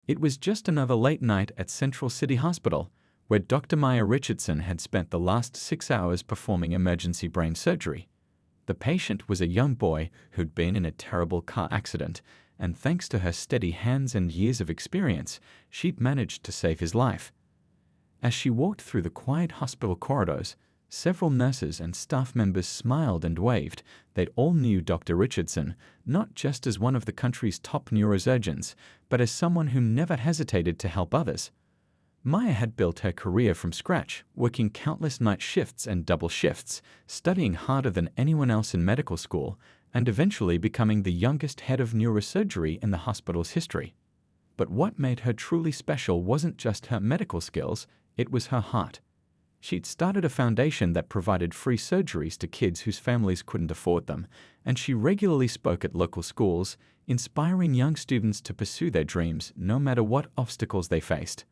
It was just another late night at Central City Hospital, where Dr. Maya Richardson had spent the last 6 hours performing emergency brain surgery. The patient was a young boy who'd been in a terrible car accident, and thanks to her steady hands and years of experience, she'd managed to save his life. As she walked through the quiet hospital corridors, several nurses and staff members smiled and waved. They all knew Dr. Richardson, not just as one of the country's top neurosurgeons, but as someone who never hesitated to help others. Maya had built her career from scratch, working countless night shifts and double shifts, studying harder than anyone else in medical school, and eventually becoming the youngest head of neurosurgery in the hospital's history. But what made her truly special wasn't just her medical skills, it was her heart. She'd started a foundation that provided free surgeries to kids whose families couldn't afford them, and she regularly spoke at local schools, inspiring young students to pursue their dreams no matter what obstacles they faced.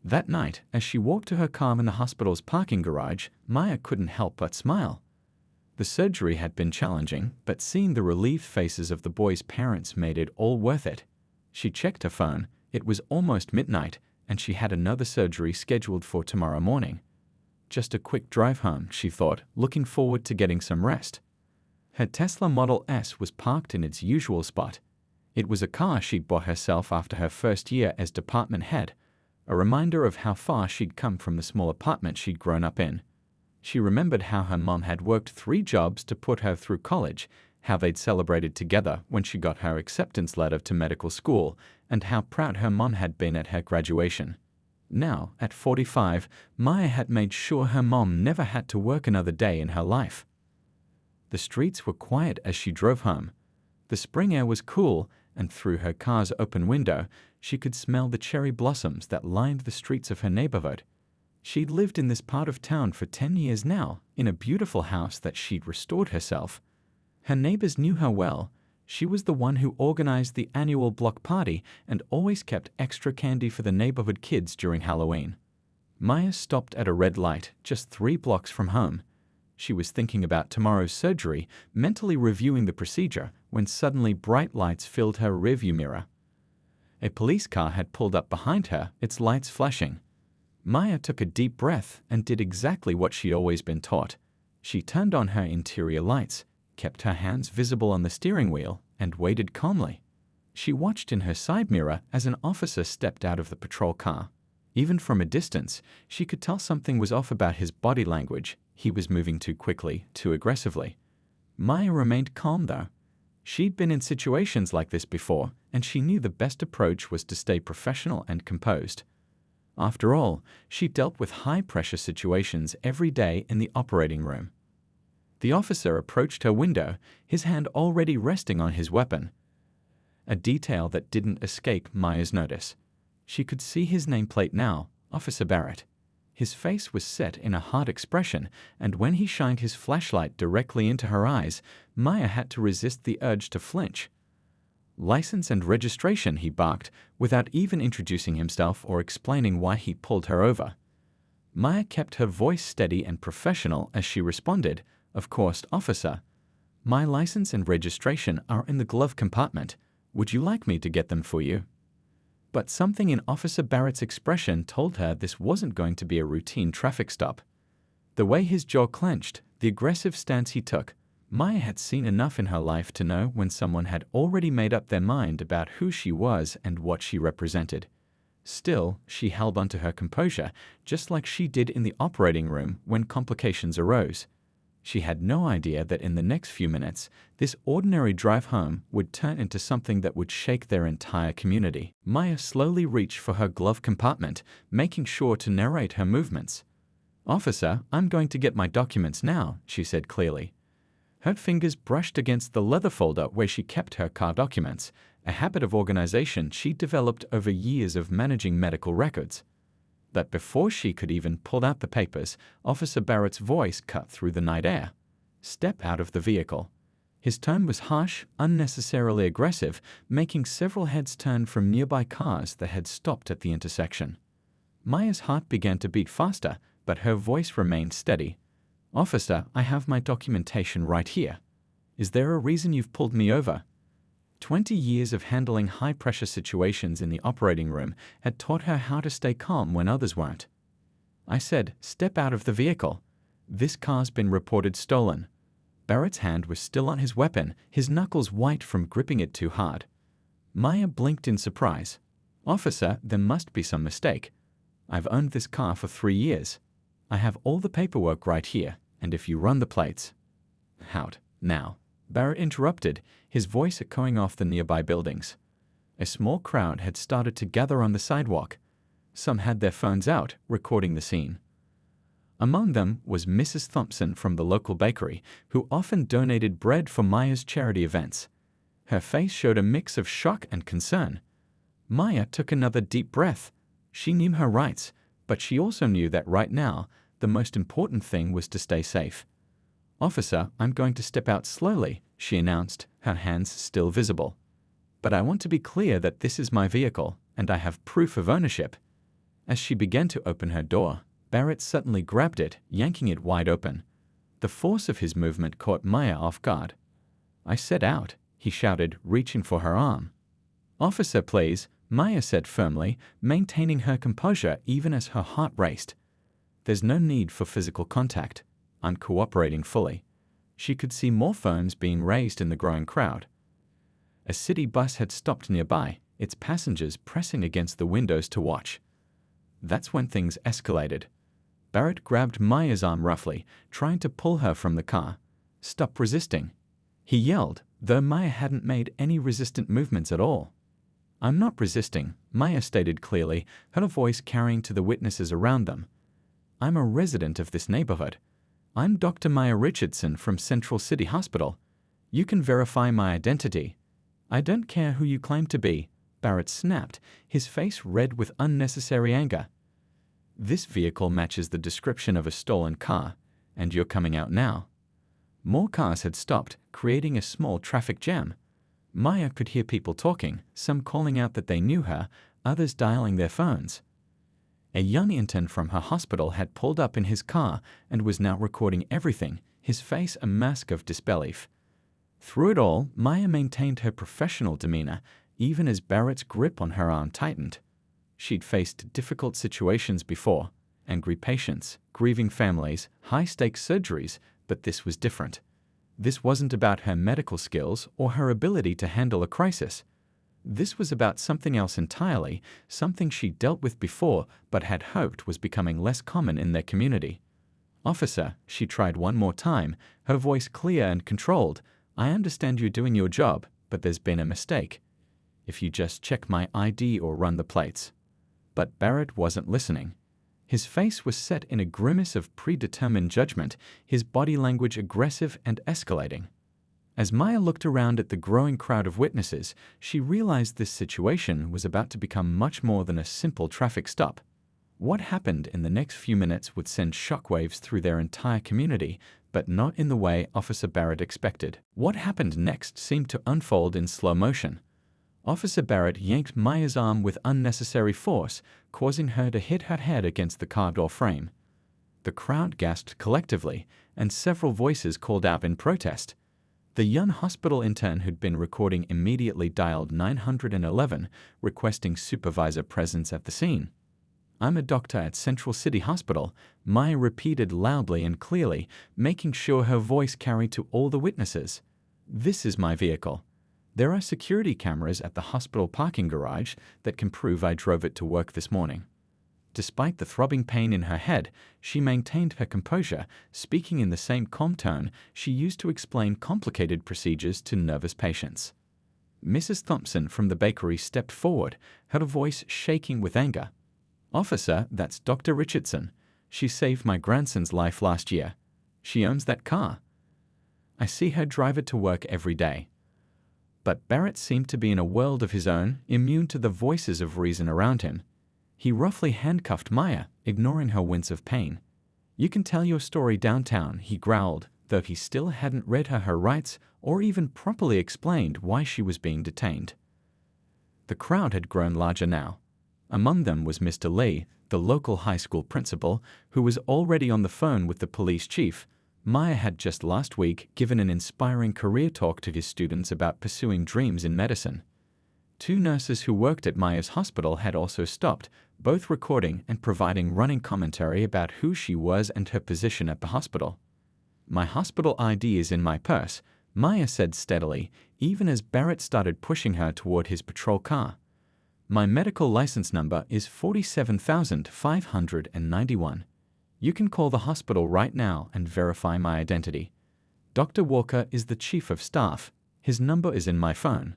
That night, as she walked to her car in the hospital's parking garage, Maya couldn't help but smile. The surgery had been challenging, but seeing the relieved faces of the boy's parents made it all worth it. She checked her phone. It was almost midnight, and she had another surgery scheduled for tomorrow morning. Just a quick drive home, she thought, looking forward to getting some rest. Her Tesla Model S was parked in its usual spot. It was a car she'd bought herself after her first year as department head, a reminder of how far she'd come from the small apartment she'd grown up in. She remembered how her mom had worked 3 jobs to put her through college, how they'd celebrated together when she got her acceptance letter to medical school, and how proud her mom had been at her graduation. Now, at 45, Maya had made sure her mom never had to work another day in her life. The streets were quiet as she drove home. The spring air was cool, and through her car's open window, she could smell the cherry blossoms that lined the streets of her neighborhood. She'd lived in this part of town for 10 years now, in a beautiful house that she'd restored herself. Her neighbors knew her well. She was the one who organized the annual block party and always kept extra candy for the neighborhood kids during Halloween. Maya stopped at a red light just 3 blocks from home. She was thinking about tomorrow's surgery, mentally reviewing the procedure, when suddenly bright lights filled her rearview mirror. A police car had pulled up behind her, its lights flashing. Maya took a deep breath and did exactly what she'd always been taught. She turned on her interior lights, kept her hands visible on the steering wheel, and waited calmly. She watched in her side mirror as an officer stepped out of the patrol car. Even from a distance, she could tell something was off about his body language. He was moving too quickly, too aggressively. Maya remained calm, though. She'd been in situations like this before, and she knew the best approach was to stay professional and composed. After all, she dealt with high-pressure situations every day in the operating room. The officer approached her window, his hand already resting on his weapon. A detail that didn't escape Maya's notice. She could see his nameplate now, Officer Barrett. His face was set in a hard expression, and when he shined his flashlight directly into her eyes, Maya had to resist the urge to flinch. "License and registration," he barked, without even introducing himself or explaining why he pulled her over. Maya kept her voice steady and professional as she responded, "Of course, officer. My license and registration are in the glove compartment. Would you like me to get them for you?" But something in Officer Barrett's expression told her this wasn't going to be a routine traffic stop. The way his jaw clenched, the aggressive stance he took, Maya had seen enough in her life to know when someone had already made up their mind about who she was and what she represented. Still, she held onto her composure, just like she did in the operating room when complications arose. She had no idea that in the next few minutes, this ordinary drive home would turn into something that would shake their entire community. Maya slowly reached for her glove compartment, making sure to narrate her movements. "Officer, I'm going to get my documents now," she said clearly. Her fingers brushed against the leather folder where she kept her car documents, a habit of organization she developed over years of managing medical records. But before she could even pull out the papers, Officer Barrett's voice cut through the night air. "Step out of the vehicle." His tone was harsh, unnecessarily aggressive, making several heads turn from nearby cars that had stopped at the intersection. Maya's heart began to beat faster, but her voice remained steady. "Officer, I have my documentation right here. Is there a reason you've pulled me over?" 20 years of handling high-pressure situations in the operating room had taught her how to stay calm when others weren't. I said, "Step out of the vehicle. This car's been reported stolen." Barrett's hand was still on his weapon, his knuckles white from gripping it too hard. Maya blinked in surprise. "Officer, there must be some mistake. I've owned this car for 3 years. I have all the paperwork right here, and if you run the plates—" "Out, now," Barrett interrupted, his voice echoing off the nearby buildings. A small crowd had started to gather on the sidewalk. Some had their phones out, recording the scene. Among them was Mrs. Thompson from the local bakery, who often donated bread for Maya's charity events. Her face showed a mix of shock and concern. Maya took another deep breath. She knew her rights, but she also knew that right now, the most important thing was to stay safe. "Officer, I'm going to step out slowly," she announced, her hands still visible. "But I want to be clear that this is my vehicle, and I have proof of ownership." As she began to open her door, Barrett suddenly grabbed it, yanking it wide open. The force of his movement caught Maya off guard. "I said out," he shouted, reaching for her arm. "Officer, please," Maya said firmly, maintaining her composure even as her heart raced. "There's no need for physical contact. I'm cooperating fully." She could see more phones being raised in the growing crowd. A city bus had stopped nearby, its passengers pressing against the windows to watch. That's when things escalated. Barrett grabbed Maya's arm roughly, trying to pull her from the car. "Stop resisting," he yelled, though Maya hadn't made any resistant movements at all. "I'm not resisting," Maya stated clearly, her voice carrying to the witnesses around them. "I'm a resident of this neighborhood. I'm Dr. Maya Richardson from Central City Hospital. You can verify my identity." "I don't care who you claim to be," Barrett snapped, his face red with unnecessary anger. "This vehicle matches the description of a stolen car, and you're coming out now." More cars had stopped, creating a small traffic jam. Maya could hear people talking, some calling out that they knew her, others dialing their phones. A young intern from her hospital had pulled up in his car and was now recording everything, his face a mask of disbelief. Through it all, Maya maintained her professional demeanor, even as Barrett's grip on her arm tightened. She'd faced difficult situations before, angry patients, grieving families, high-stakes surgeries, but this was different. This wasn't about her medical skills or her ability to handle a crisis. This was about something else entirely, something she'd dealt with before but had hoped was becoming less common in their community. "Officer," she tried one more time, her voice clear and controlled, "I understand you're doing your job, but there's been a mistake. If you just check my ID or run the plates." But Barrett wasn't listening. His face was set in a grimace of predetermined judgment, his body language aggressive and escalating. As Maya looked around at the growing crowd of witnesses, she realized this situation was about to become much more than a simple traffic stop. What happened in the next few minutes would send shockwaves through their entire community, but not in the way Officer Barrett expected. What happened next seemed to unfold in slow motion. Officer Barrett yanked Maya's arm with unnecessary force, causing her to hit her head against the car door frame. The crowd gasped collectively, and several voices called out in protest. The young hospital intern who'd been recording immediately dialed 911, requesting supervisor presence at the scene. "I'm a doctor at Central City Hospital," Maya repeated loudly and clearly, making sure her voice carried to all the witnesses. "This is my vehicle. There are security cameras at the hospital parking garage that can prove I drove it to work this morning." Despite the throbbing pain in her head, she maintained her composure, speaking in the same calm tone she used to explain complicated procedures to nervous patients. Mrs. Thompson from the bakery stepped forward, her voice shaking with anger. "Officer, that's Dr. Richardson. She saved my grandson's life last year. She owns that car. I see her drive it to work every day." But Barrett seemed to be in a world of his own, immune to the voices of reason around him. He roughly handcuffed Maya, ignoring her wince of pain. "You can tell your story downtown," he growled, though he still hadn't read her rights or even properly explained why she was being detained. The crowd had grown larger now. Among them was Mr. Lee, the local high school principal, who was already on the phone with the police chief, Maya had just last week given an inspiring career talk to his students about pursuing dreams in medicine. Two nurses who worked at Maya's hospital had also stopped, both recording and providing running commentary about who she was and her position at the hospital. "My hospital ID is in my purse," Maya said steadily, even as Barrett started pushing her toward his patrol car. "My medical license number is 47,591. You can call the hospital right now and verify my identity. Dr. Walker is the chief of staff. His number is in my phone."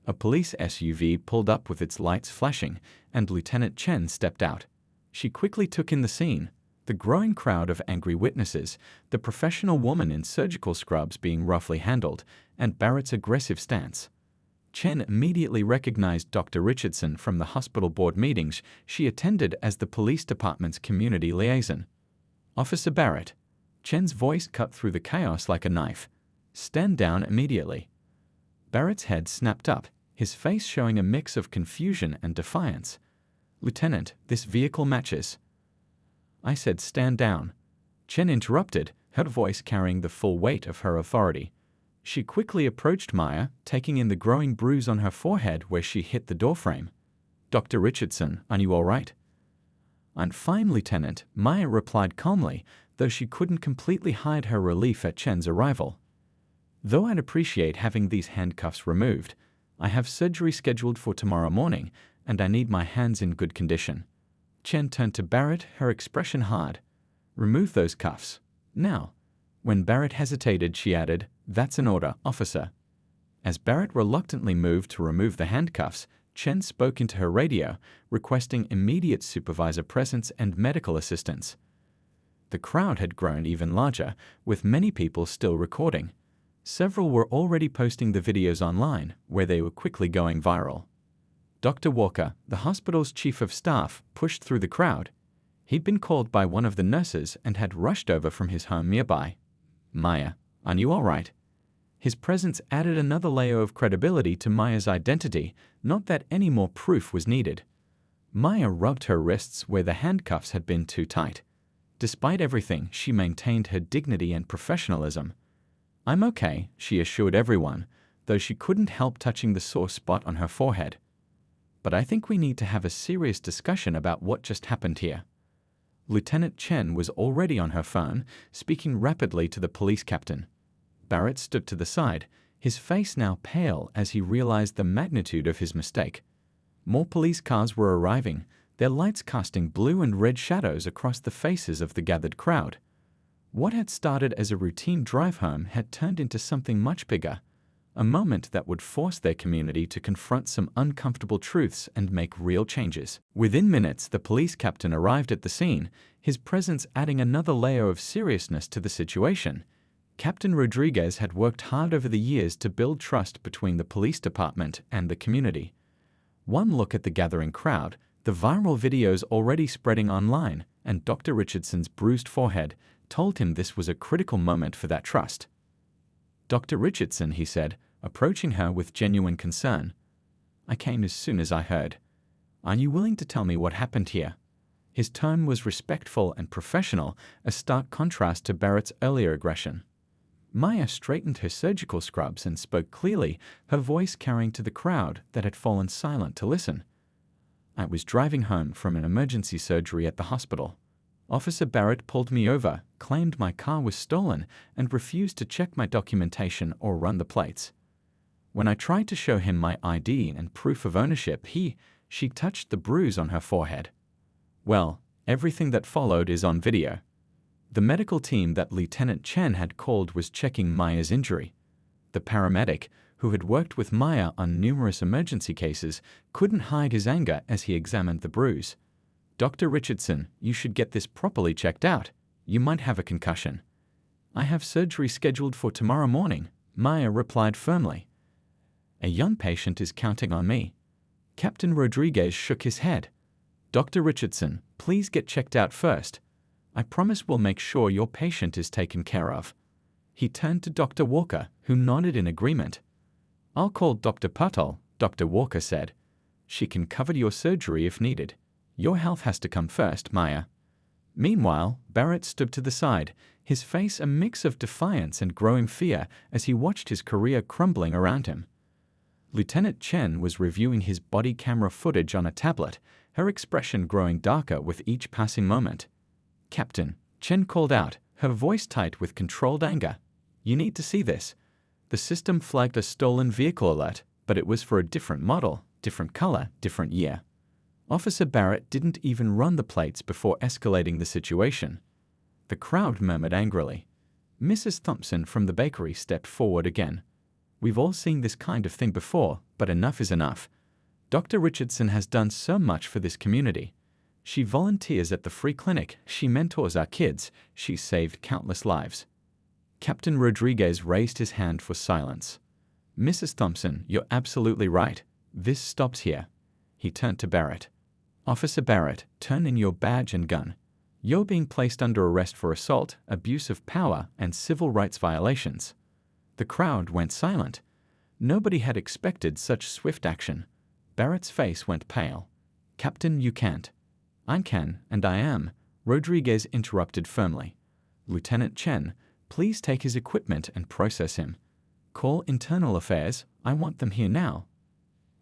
A police SUV pulled up with its lights flashing, and Lieutenant Chen stepped out. She quickly took in the scene, the growing crowd of angry witnesses, the professional woman in surgical scrubs being roughly handled, and Barrett's aggressive stance. Chen immediately recognized Dr. Richardson from the hospital board meetings she attended as the police department's community liaison. "Officer Barrett." Chen's voice cut through the chaos like a knife. "Stand down immediately." Barrett's head snapped up, his face showing a mix of confusion and defiance. "Lieutenant, this vehicle matches." "I said stand down." Chen interrupted, her voice carrying the full weight of her authority. She quickly approached Maya, taking in the growing bruise on her forehead where she hit the doorframe. "Dr. Richardson, are you all right?" "I'm fine, Lieutenant," Maya replied calmly, though she couldn't completely hide her relief at Chen's arrival. "Though I'd appreciate having these handcuffs removed, I have surgery scheduled for tomorrow morning, and I need my hands in good condition." Chen turned to Barrett, her expression hard. "Remove those cuffs. Now." When Barrett hesitated, she added, "That's an order, officer." As Barrett reluctantly moved to remove the handcuffs, Chen spoke into her radio, requesting immediate supervisor presence and medical assistance. The crowd had grown even larger, with many people still recording. Several were already posting the videos online, where they were quickly going viral. Dr. Walker, the hospital's chief of staff, pushed through the crowd. He'd been called by one of the nurses and had rushed over from his home nearby. "Maya, are you all right?" His presence added another layer of credibility to Maya's identity, not that any more proof was needed. Maya rubbed her wrists where the handcuffs had been too tight. Despite everything, she maintained her dignity and professionalism. "I'm okay," she assured everyone, though she couldn't help touching the sore spot on her forehead. "But I think we need to have a serious discussion about what just happened here." Lieutenant Chen was already on her phone, speaking rapidly to the police captain. Barrett stood to the side, his face now pale as he realized the magnitude of his mistake. More police cars were arriving, their lights casting blue and red shadows across the faces of the gathered crowd. What had started as a routine drive home had turned into something much bigger, a moment that would force their community to confront some uncomfortable truths and make real changes. Within minutes, the police captain arrived at the scene, his presence adding another layer of seriousness to the situation. Captain Rodriguez had worked hard over the years to build trust between the police department and the community. One look at the gathering crowd, the viral videos already spreading online, and Dr. Richardson's bruised forehead told him this was a critical moment for that trust. "Dr. Richardson," he said, approaching her with genuine concern. "I came as soon as I heard. Are you willing to tell me what happened here?" His tone was respectful and professional, a stark contrast to Barrett's earlier aggression. Maya straightened her surgical scrubs and spoke clearly, her voice carrying to the crowd that had fallen silent to listen. "I was driving home from an emergency surgery at the hospital. Officer Barrett pulled me over, claimed my car was stolen, and refused to check my documentation or run the plates. When I tried to show him my ID and proof of ownership, she touched the bruise on her forehead. Well, everything that followed is on video." The medical team that Lieutenant Chen had called was checking Maya's injury. The paramedic, who had worked with Maya on numerous emergency cases, couldn't hide his anger as he examined the bruise. "Dr. Richardson, you should get this properly checked out. You might have a concussion." "I have surgery scheduled for tomorrow morning," Maya replied firmly. "A young patient is counting on me." Captain Rodriguez shook his head. "Dr. Richardson, please get checked out first. I promise we'll make sure your patient is taken care of." He turned to Dr. Walker, who nodded in agreement. "I'll call Dr. Patel," Dr. Walker said. "She can cover your surgery if needed. Your health has to come first, Maya." Meanwhile, Barrett stood to the side, his face a mix of defiance and growing fear as he watched his career crumbling around him. Lieutenant Chen was reviewing his body camera footage on a tablet, her expression growing darker with each passing moment. "Captain," Chen called out, her voice tight with controlled anger. "You need to see this." The system flagged a stolen vehicle alert, but it was for a different model, different color, different year. Officer Barrett didn't even run the plates before escalating the situation. The crowd murmured angrily. Mrs. Thompson from the bakery stepped forward again. "We've all seen this kind of thing before, but enough is enough. Dr. Richardson has done so much for this community. She volunteers at the free clinic, she mentors our kids, she saved countless lives." Captain Rodriguez raised his hand for silence. "Mrs. Thompson, you're absolutely right. This stops here." He turned to Barrett. "Officer Barrett, turn in your badge and gun. You're being placed under arrest for assault, abuse of power, and civil rights violations." The crowd went silent. Nobody had expected such swift action. Barrett's face went pale. "Captain, you can't." "I can, and I am," Rodriguez interrupted firmly. "Lieutenant Chen, please take his equipment and process him. Call Internal Affairs, I want them here now."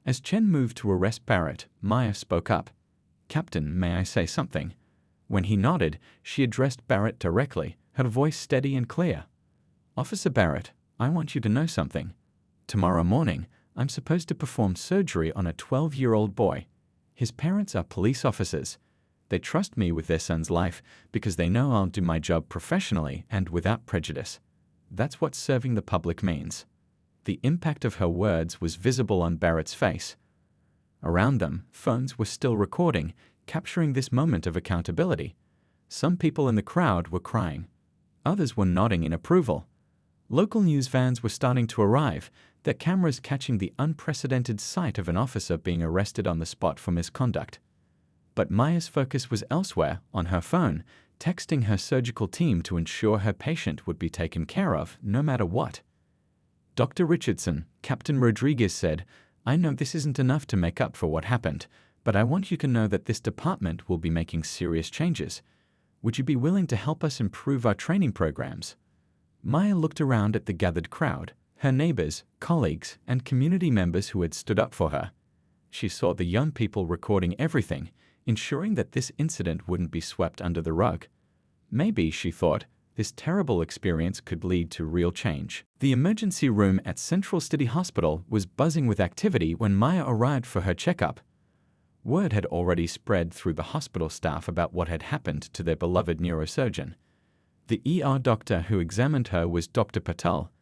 As Chen moved to arrest Barrett, Maya spoke up. "Captain, may I say something?" When he nodded, she addressed Barrett directly, her voice steady and clear. "Officer Barrett, I want you to know something. Tomorrow morning, I'm supposed to perform surgery on a 12-year-old boy. His parents are police officers. They trust me with their son's life because they know I'll do my job professionally and without prejudice. That's what serving the public means." The impact of her words was visible on Barrett's face. Around them, phones were still recording, capturing this moment of accountability. Some people in the crowd were crying. Others were nodding in approval. Local news vans were starting to arrive, their cameras catching the unprecedented sight of an officer being arrested on the spot for misconduct. But Maya's focus was elsewhere, on her phone, texting her surgical team to ensure her patient would be taken care of, no matter what. "Dr. Richardson," Captain Rodriguez said, "I know this isn't enough to make up for what happened, but I want you to know that this department will be making serious changes. Would you be willing to help us improve our training programs?" Maya looked around at the gathered crowd, her neighbors, colleagues, and community members who had stood up for her. She saw the young people recording everything, ensuring that this incident wouldn't be swept under the rug. Maybe, she thought, this terrible experience could lead to real change. The emergency room at Central City Hospital was buzzing with activity when Maya arrived for her checkup. Word had already spread through the hospital staff about what had happened to their beloved neurosurgeon. The ER doctor who examined her was Dr. Patel,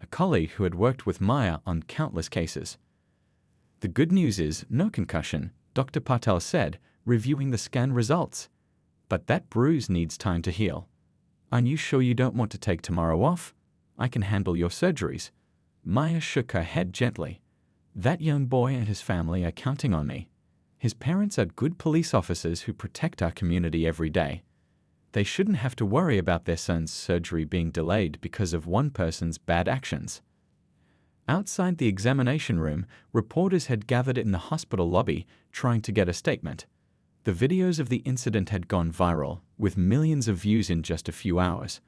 a colleague who had worked with Maya on countless cases. "The good news is no concussion," Dr. Patel said, reviewing the scan results. "But that bruise needs time to heal. Are you sure you don't want to take tomorrow off? I can handle your surgeries." Maya shook her head gently. "That young boy and his family are counting on me. His parents are good police officers who protect our community every day. They shouldn't have to worry about their son's surgery being delayed because of one person's bad actions." Outside the examination room, reporters had gathered in the hospital lobby, trying to get a statement. The videos of the incident had gone viral, with millions of views in just a few hours.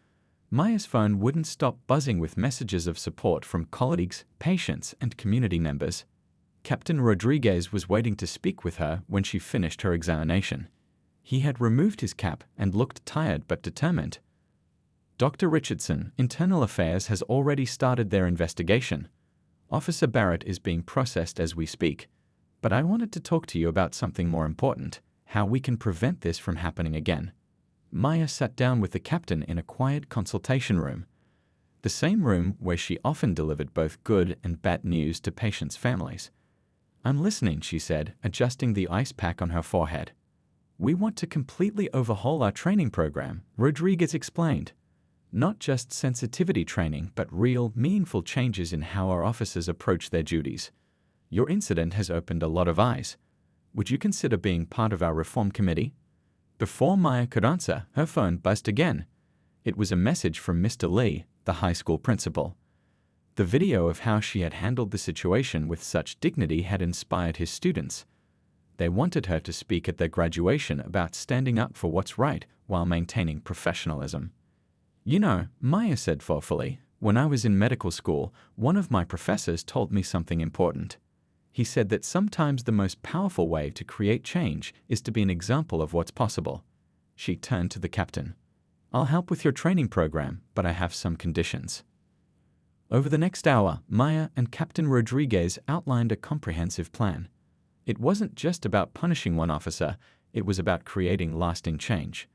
Maya's phone wouldn't stop buzzing with messages of support from colleagues, patients, and community members. Captain Rodriguez was waiting to speak with her when she finished her examination. He had removed his cap and looked tired but determined. "Dr. Richardson, Internal Affairs has already started their investigation. Officer Barrett is being processed as we speak. But I wanted to talk to you about something more important, how we can prevent this from happening again." Maya sat down with the captain in a quiet consultation room, the same room where she often delivered both good and bad news to patients' families. "I'm listening," she said, adjusting the ice pack on her forehead. "We want to completely overhaul our training program," Rodriguez explained. "Not just sensitivity training, but real, meaningful changes in how our officers approach their duties. Your incident has opened a lot of eyes. Would you consider being part of our reform committee?" Before Maya could answer, her phone buzzed again. It was a message from Mr. Lee, the high school principal. The video of how she had handled the situation with such dignity had inspired his students. They wanted her to speak at their graduation about standing up for what's right while maintaining professionalism. "You know," Maya said thoughtfully, "when I was in medical school, one of my professors told me something important. He said that sometimes the most powerful way to create change is to be an example of what's possible." She turned to the captain. "I'll help with your training program, but I have some conditions." Over the next hour, Maya and Captain Rodriguez outlined a comprehensive plan. It wasn't just about punishing one officer, it was about creating lasting change.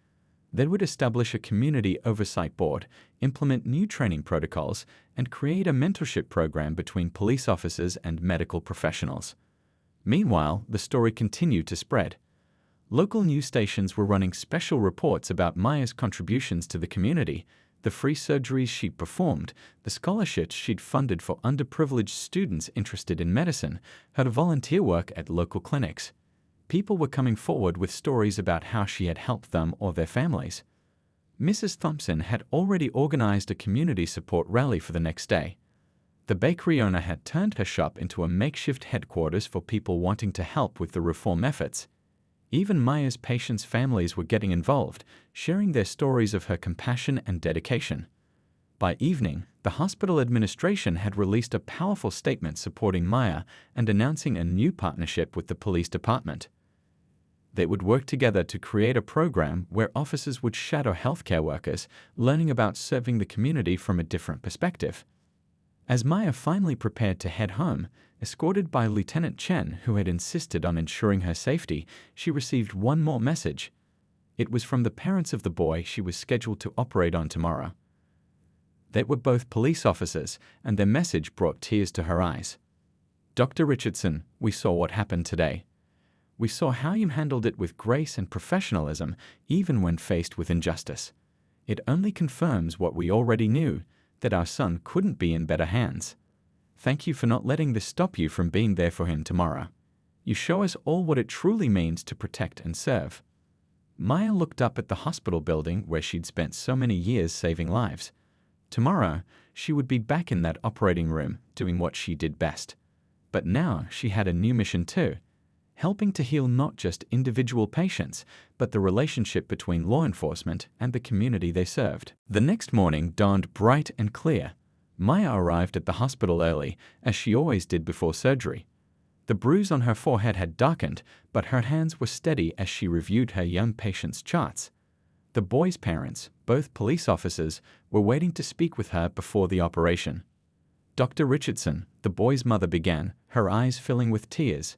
They would establish a community oversight board, implement new training protocols, and create a mentorship program between police officers and medical professionals. Meanwhile, the story continued to spread. Local news stations were running special reports about Maya's contributions to the community, the free surgeries she performed, the scholarships she'd funded for underprivileged students interested in medicine, her volunteer work at local clinics. People were coming forward with stories about how she had helped them or their families. Mrs. Thompson had already organized a community support rally for the next day. The bakery owner had turned her shop into a makeshift headquarters for people wanting to help with the reform efforts. Even Maya's patients' families were getting involved, sharing their stories of her compassion and dedication. By evening, the hospital administration had released a powerful statement supporting Maya and announcing a new partnership with the police department. They would work together to create a program where officers would shadow healthcare workers, learning about serving the community from a different perspective. As Maya finally prepared to head home, escorted by Lieutenant Chen, who had insisted on ensuring her safety, she received one more message. It was from the parents of the boy she was scheduled to operate on tomorrow. They were both police officers, and their message brought tears to her eyes. "Dr. Richardson, we saw what happened today. We saw how you handled it with grace and professionalism, even when faced with injustice. It only confirms what we already knew, that our son couldn't be in better hands. Thank you for not letting this stop you from being there for him tomorrow. You show us all what it truly means to protect and serve." Maya looked up at the hospital building where she'd spent so many years saving lives. Tomorrow, she would be back in that operating room, doing what she did best. But now she had a new mission too, helping to heal not just individual patients, but the relationship between law enforcement and the community they served. The next morning dawned bright and clear. Maya arrived at the hospital early, as she always did before surgery. The bruise on her forehead had darkened, but her hands were steady as she reviewed her young patient's charts. The boy's parents, both police officers, were waiting to speak with her before the operation. "Dr. Richardson," the boy's mother began, her eyes filling with tears.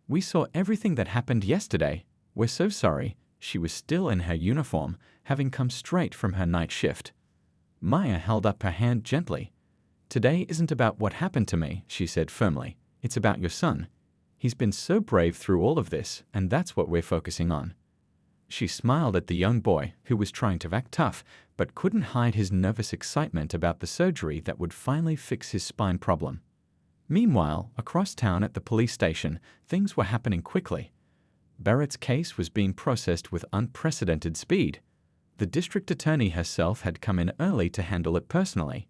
"We saw everything that happened yesterday. We're so sorry." She was still in her uniform, having come straight from her night shift. Maya held up her hand gently. "Today isn't about what happened to me," she said firmly. "It's about your son. He's been so brave through all of this, and that's what we're focusing on." She smiled at the young boy, who was trying to act tough, but couldn't hide his nervous excitement about the surgery that would finally fix his spine problem. Meanwhile, across town at the police station, things were happening quickly. Barrett's case was being processed with unprecedented speed. The district attorney herself had come in early to handle it personally.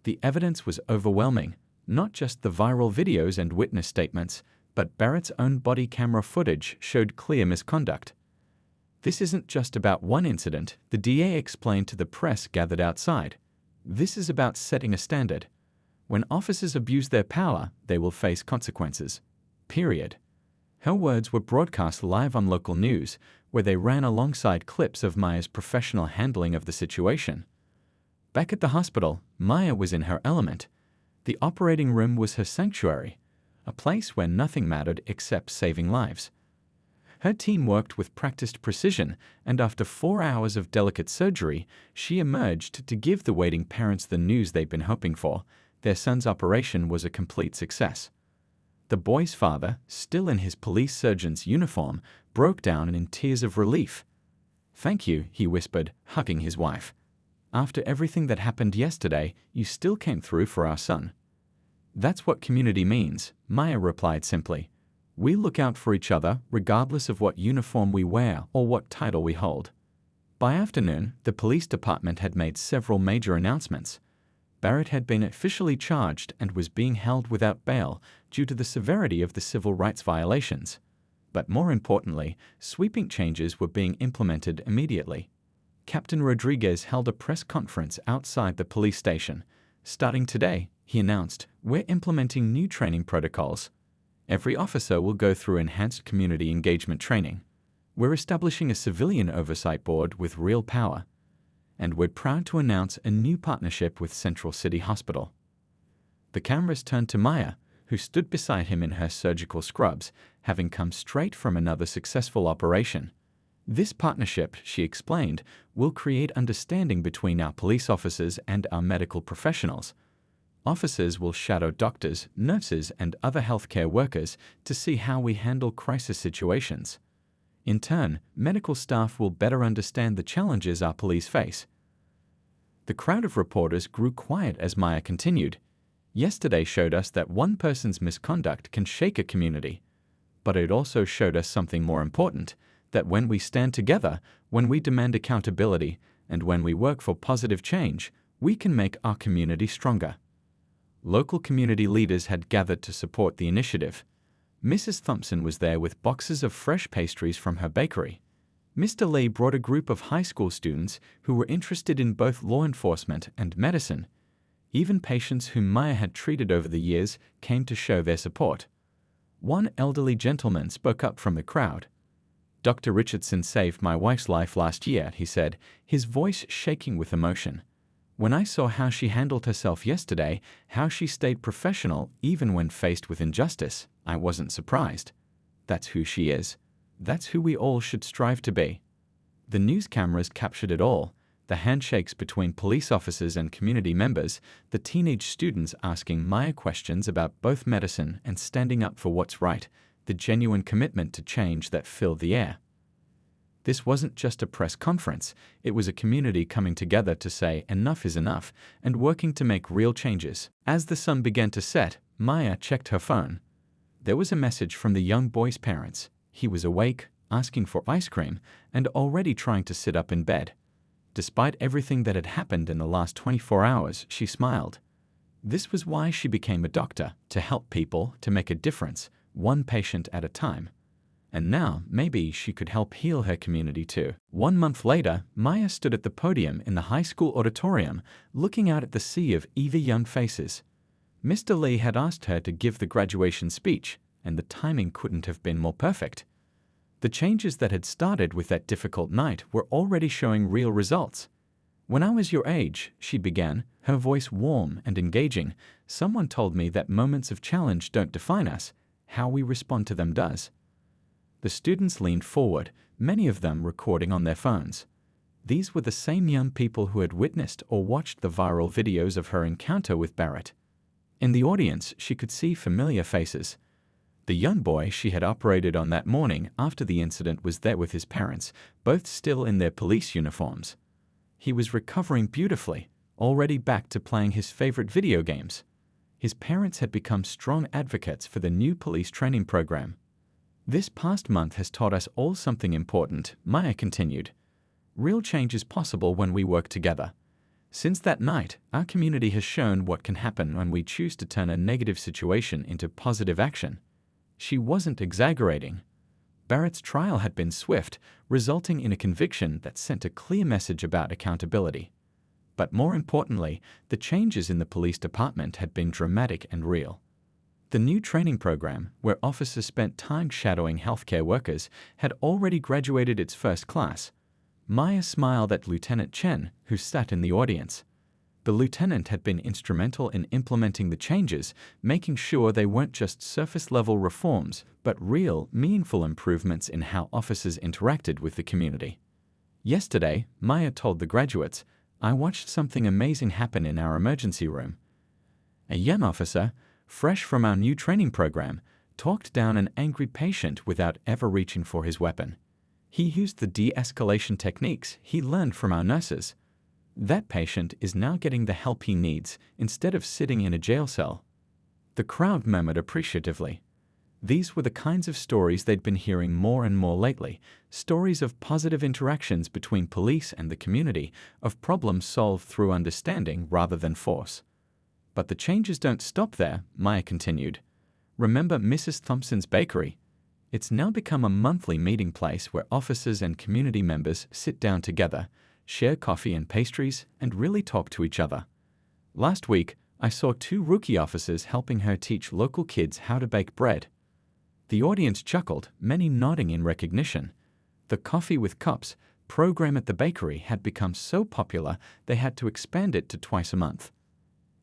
The evidence was overwhelming, not just the viral videos and witness statements, but Barrett's own body camera footage showed clear misconduct. "This isn't just about one incident," the DA explained to the press gathered outside. "This is about setting a standard. When officers abuse their power, they will face consequences. Period." Her words were broadcast live on local news, where they ran alongside clips of Maya's professional handling of the situation. Back at the hospital, Maya was in her element. The operating room was her sanctuary, a place where nothing mattered except saving lives. Her team worked with practiced precision, and after 4 hours of delicate surgery, she emerged to give the waiting parents the news they'd been hoping for. Their son's operation was a complete success. The boy's father, still in his police surgeon's uniform, broke down in tears of relief. "Thank you," he whispered, hugging his wife. "After everything that happened yesterday, you still came through for our son." "That's what community means," Maya replied simply. "We look out for each other regardless of what uniform we wear or what title we hold." By afternoon, the police department had made several major announcements. Barrett had been officially charged and was being held without bail due to the severity of the civil rights violations. But more importantly, sweeping changes were being implemented immediately. Captain Rodriguez held a press conference outside the police station. Starting today, he announced, we're implementing new training protocols. Every officer will go through enhanced community engagement training. We're establishing a civilian oversight board with real power. And we're proud to announce a new partnership with Central City Hospital. The cameras turned to Maya, who stood beside him in her surgical scrubs, having come straight from another successful operation. This partnership, she explained, will create understanding between our police officers and our medical professionals. Officers will shadow doctors, nurses, and other healthcare workers to see how we handle crisis situations. In turn, medical staff will better understand the challenges our police face. The crowd of reporters grew quiet as Maya continued. Yesterday showed us that one person's misconduct can shake a community. But it also showed us something more important, that when we stand together, when we demand accountability, and when we work for positive change, we can make our community stronger. Local community leaders had gathered to support the initiative. Mrs. Thompson was there with boxes of fresh pastries from her bakery. Mr. Lee brought a group of high school students who were interested in both law enforcement and medicine. Even patients whom Maya had treated over the years came to show their support. One elderly gentleman spoke up from the crowd. Dr. Richardson saved my wife's life last year, he said, his voice shaking with emotion. When I saw how she handled herself yesterday, how she stayed professional even when faced with injustice, I wasn't surprised. That's who she is. That's who we all should strive to be. The news cameras captured it all. The handshakes between police officers and community members, the teenage students asking Maya questions about both medicine and standing up for what's right, the genuine commitment to change that filled the air. This wasn't just a press conference, it was a community coming together to say enough is enough and working to make real changes. As the sun began to set, Maya checked her phone. There was a message from the young boy's parents. He was awake, asking for ice cream, and already trying to sit up in bed. Despite everything that had happened in the last 24 hours, she smiled. This was why she became a doctor, to help people, to make a difference, one patient at a time. And now, maybe she could help heal her community too. 1 month later, Maya stood at the podium in the high school auditorium, looking out at the sea of eager young faces. Mr. Lee had asked her to give the graduation speech, and the timing couldn't have been more perfect. The changes that had started with that difficult night were already showing real results. When I was your age, she began, her voice warm and engaging, someone told me that moments of challenge don't define us, how we respond to them does. The students leaned forward, many of them recording on their phones. These were the same young people who had witnessed or watched the viral videos of her encounter with Barrett. In the audience, she could see familiar faces. The young boy she had operated on that morning after the incident was there with his parents, both still in their police uniforms. He was recovering beautifully, already back to playing his favorite video games. His parents had become strong advocates for the new police training program. This past month has taught us all something important, Maya continued. Real change is possible when we work together. Since that night, our community has shown what can happen when we choose to turn a negative situation into positive action. She wasn't exaggerating. Barrett's trial had been swift, resulting in a conviction that sent a clear message about accountability. But more importantly, the changes in the police department had been dramatic and real. The new training program, where officers spent time shadowing healthcare workers, had already graduated its first class. Maya smiled at Lieutenant Chen, who sat in the audience. The lieutenant had been instrumental in implementing the changes, making sure they weren't just surface-level reforms, but real, meaningful improvements in how officers interacted with the community. Yesterday, Maya told the graduates, I watched something amazing happen in our emergency room. A young officer, fresh from our new training program, talked down an angry patient without ever reaching for his weapon. He used the de-escalation techniques he learned from our nurses. That patient is now getting the help he needs instead of sitting in a jail cell. The crowd murmured appreciatively. These were the kinds of stories they'd been hearing more and more lately, stories of positive interactions between police and the community, of problems solved through understanding rather than force. But the changes don't stop there, Maya continued. Remember Mrs. Thompson's bakery? It's now become a monthly meeting place where officers and community members sit down together, share coffee and pastries, and really talk to each other. Last week, I saw 2 rookie officers helping her teach local kids how to bake bread. The audience chuckled, many nodding in recognition. The Coffee with Cups program at the bakery had become so popular they had to expand it to twice a month.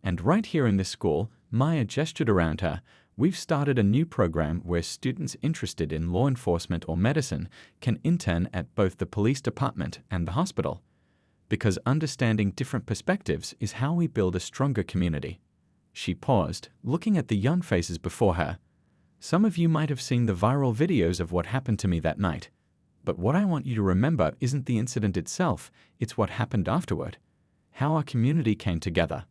And right here in this school, Maya gestured around her, we've started a new program where students interested in law enforcement or medicine can intern at both the police department and the hospital. Because understanding different perspectives is how we build a stronger community. She paused, looking at the young faces before her. Some of you might have seen the viral videos of what happened to me that night. But what I want you to remember isn't the incident itself, it's what happened afterward. How our community came together.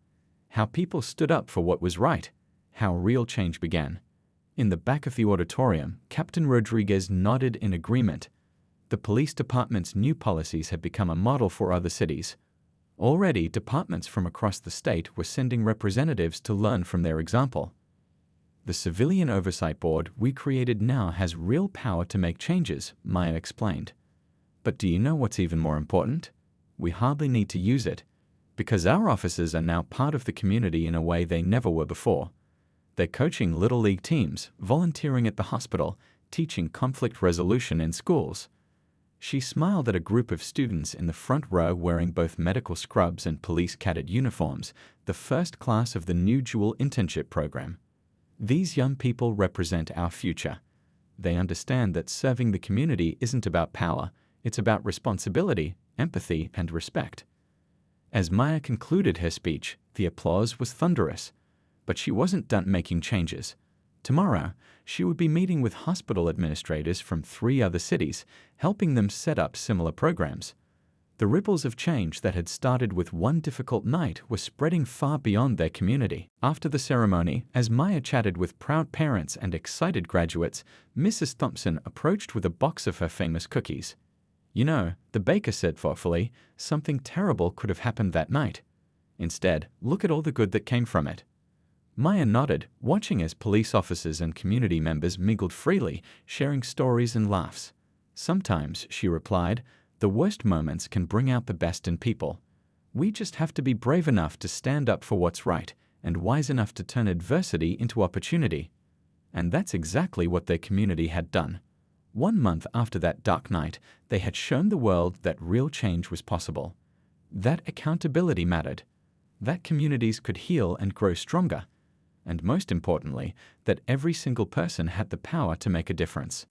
How people stood up for what was right. How real change began. In the back of the auditorium, Captain Rodriguez nodded in agreement. The police department's new policies had become a model for other cities. Already, departments from across the state were sending representatives to learn from their example. The Civilian Oversight Board we created now has real power to make changes, Maya explained. But do you know what's even more important? We hardly need to use it, because our officers are now part of the community in a way they never were before. They're coaching Little League teams, volunteering at the hospital, teaching conflict resolution in schools. She smiled at a group of students in the front row wearing both medical scrubs and police cadet uniforms, the first class of the new dual internship program. These young people represent our future. They understand that serving the community isn't about power, it's about responsibility, empathy, and respect. As Maya concluded her speech, the applause was thunderous. But she wasn't done making changes. Tomorrow, she would be meeting with hospital administrators from 3 other cities, helping them set up similar programs. The ripples of change that had started with one difficult night were spreading far beyond their community. After the ceremony, as Maya chatted with proud parents and excited graduates, Mrs. Thompson approached with a box of her famous cookies. You know, the baker said thoughtfully, something terrible could have happened that night. Instead, look at all the good that came from it. Maya nodded, watching as police officers and community members mingled freely, sharing stories and laughs. Sometimes, she replied, the worst moments can bring out the best in people. We just have to be brave enough to stand up for what's right and wise enough to turn adversity into opportunity. And that's exactly what their community had done. 1 month after that dark night, they had shown the world that real change was possible. That accountability mattered. That communities could heal and grow stronger. And most importantly, that every single person had the power to make a difference.